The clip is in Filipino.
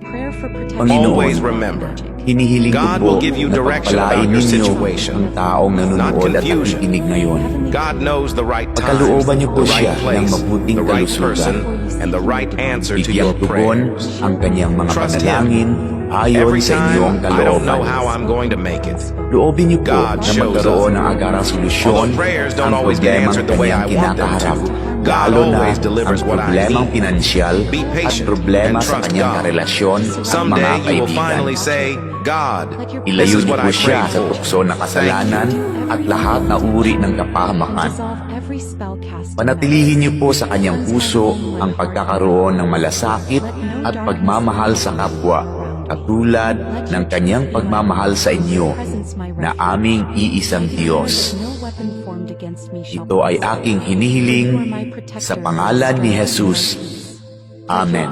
Panginoon, Always remember, hinihiling ko God po will give you na direction pagpalain about your ninyo situation, ang taong not nanonood at confusion. nakikinig ngayon. God knows the right time, Pagkalooban niyo po the siya right ng place, mabuting the right kalusugan. person, and the right answer to Bigyang your tugon prayers. ang kanyang mga Trust panalangin ayon Every sa inyong time, I don't know kalooban. how I'm going to make it. Loobin niyo po God na shows magkaroon up. ng agarang solusyon Although prayers don't ang always get problemang answered the way kanyang I want them kinakaharap, to, God lalo na always delivers ang what I problemang need. pinansyal Be at patient problema and sa trust kanyang God. karelasyon at mga Someday you will kaibigan. finally say, God, this Ilayo is niyo what po I siya prayed sa for. tukso ng kasalanan at lahat na uri ng kapahamakan. Panatilihin niyo po sa kanyang puso ang pagkakaroon ng malasakit at pagmamahal sa kapwa, katulad ng kanyang pagmamahal sa inyo na aming iisang Diyos. Ito ay aking hinihiling sa pangalan ni Jesus. Amen.